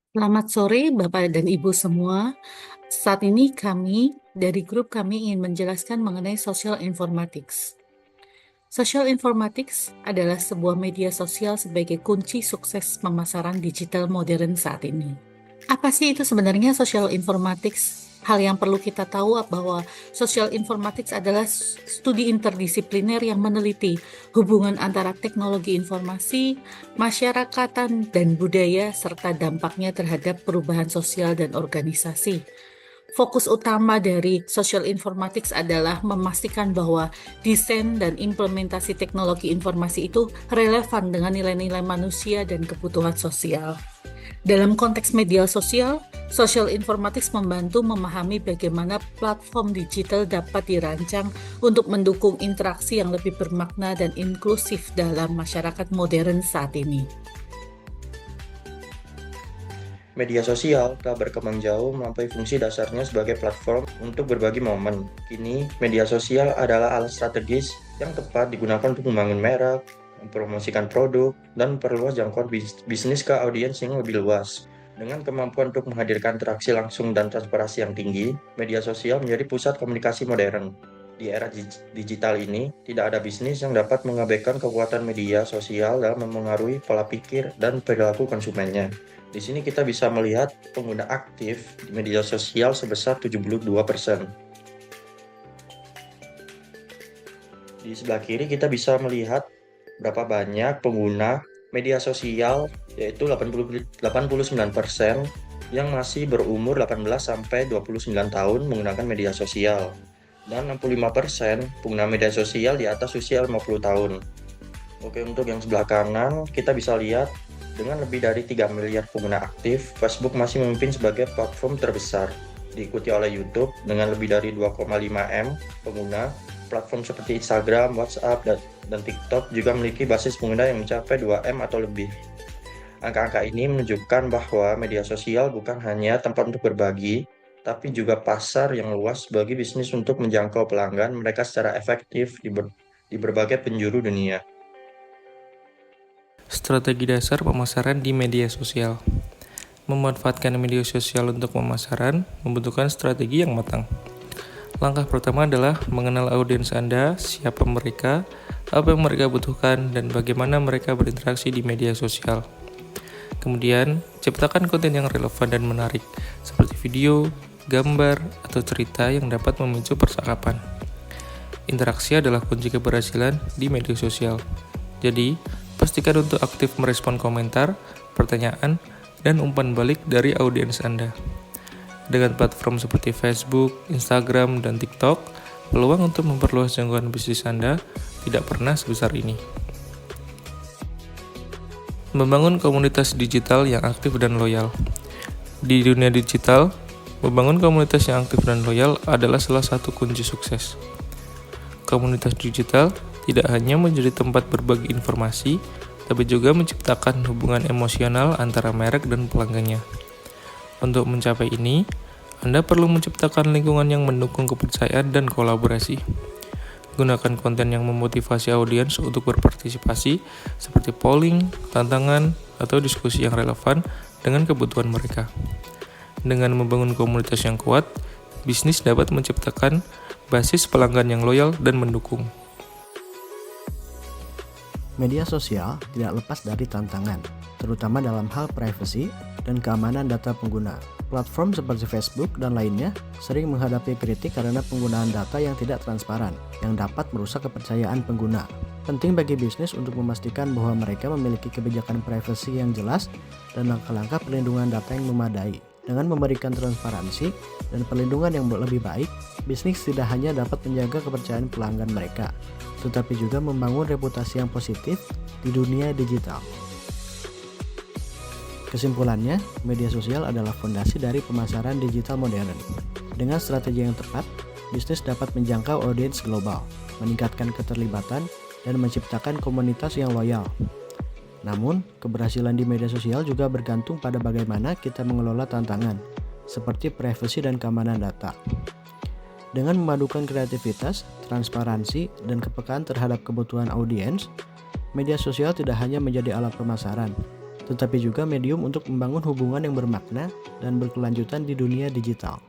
Selamat sore Bapak dan Ibu semua. Saat ini kami dari grup kami ingin menjelaskan mengenai social informatics. Social informatics adalah sebuah media sosial sebagai kunci sukses pemasaran digital modern saat ini. Apa sih itu sebenarnya social informatics? Hal yang perlu kita tahu bahwa social informatics adalah studi interdisipliner yang meneliti hubungan antara teknologi informasi, masyarakatan, dan budaya, serta dampaknya terhadap perubahan sosial dan organisasi. Fokus utama dari social informatics adalah memastikan bahwa desain dan implementasi teknologi informasi itu relevan dengan nilai-nilai manusia dan kebutuhan sosial. Dalam konteks media sosial, social informatics membantu memahami bagaimana platform digital dapat dirancang untuk mendukung interaksi yang lebih bermakna dan inklusif dalam masyarakat modern saat ini. Media sosial telah berkembang jauh melampaui fungsi dasarnya sebagai platform untuk berbagi momen. Kini, media sosial adalah alat strategis yang tepat digunakan untuk membangun merek, mempromosikan produk, dan memperluas jangkauan bisnis ke audiens yang lebih luas. Dengan kemampuan untuk menghadirkan interaksi langsung dan transparansi yang tinggi, media sosial menjadi pusat komunikasi modern. Di era digital ini, tidak ada bisnis yang dapat mengabaikan kekuatan media sosial dalam memengaruhi pola pikir dan perilaku konsumennya. Di sini kita bisa melihat pengguna aktif di media sosial sebesar 72%. Di sebelah kiri kita bisa melihat berapa banyak pengguna media sosial, yaitu 89% yang masih berumur 18 sampai 29 tahun menggunakan media sosial. Dan 65% pengguna media sosial di atas usia 50 tahun. Oke, untuk yang sebelah kanan, kita bisa lihat dengan lebih dari 3 miliar pengguna aktif, Facebook masih memimpin sebagai platform terbesar. Diikuti oleh YouTube dengan lebih dari 2,5 M pengguna. Platform seperti Instagram, WhatsApp, dan TikTok juga memiliki basis pengguna yang mencapai 2 M atau lebih. Angka-angka ini menunjukkan bahwa media sosial bukan hanya tempat untuk berbagi, tapi juga pasar yang luas bagi bisnis untuk menjangkau pelanggan mereka secara efektif di berbagai penjuru dunia. Strategi dasar pemasaran di media sosial. Memanfaatkan media sosial untuk pemasaran membutuhkan strategi yang matang. Langkah pertama adalah mengenal audiens Anda, siapa mereka, apa yang mereka butuhkan, dan bagaimana mereka berinteraksi di media sosial. Kemudian, ciptakan konten yang relevan dan menarik, seperti video, gambar, atau cerita yang dapat memicu percakapan. Interaksi adalah kunci keberhasilan di media sosial. Jadi, pastikan untuk aktif merespon komentar, pertanyaan, dan umpan balik dari audiens Anda. Dengan platform seperti Facebook, Instagram, dan TikTok, peluang untuk memperluas jangkauan bisnis Anda tidak pernah sebesar ini. Membangun komunitas digital yang aktif dan loyal. Di dunia digital, membangun komunitas yang aktif dan loyal adalah salah satu kunci sukses. Komunitas digital tidak hanya menjadi tempat berbagi informasi, tapi juga menciptakan hubungan emosional antara merek dan pelanggannya. Untuk mencapai ini, Anda perlu menciptakan lingkungan yang mendukung kepercayaan dan kolaborasi. Gunakan konten yang memotivasi audiens untuk berpartisipasi, seperti polling, tantangan, atau diskusi yang relevan dengan kebutuhan mereka. Dengan membangun komunitas yang kuat, bisnis dapat menciptakan basis pelanggan yang loyal dan mendukung. Media sosial tidak lepas dari tantangan, terutama dalam hal privasi dan keamanan data pengguna. Platform seperti Facebook dan lainnya sering menghadapi kritik karena penggunaan data yang tidak transparan, yang dapat merusak kepercayaan pengguna. Penting bagi bisnis untuk memastikan bahwa mereka memiliki kebijakan privasi yang jelas dan langkah-langkah perlindungan data yang memadai. Dengan memberikan transparansi dan perlindungan yang lebih baik, bisnis tidak hanya dapat menjaga kepercayaan pelanggan mereka, tetapi juga membangun reputasi yang positif di dunia digital. Kesimpulannya, media sosial adalah fondasi dari pemasaran digital modern. Dengan strategi yang tepat, bisnis dapat menjangkau audiens global, meningkatkan keterlibatan, dan menciptakan komunitas yang loyal. Namun, keberhasilan di media sosial juga bergantung pada bagaimana kita mengelola tantangan, seperti privasi dan keamanan data. Dengan memadukan kreativitas, transparansi, dan kepekaan terhadap kebutuhan audiens, media sosial tidak hanya menjadi alat pemasaran, tetapi juga medium untuk membangun hubungan yang bermakna dan berkelanjutan di dunia digital.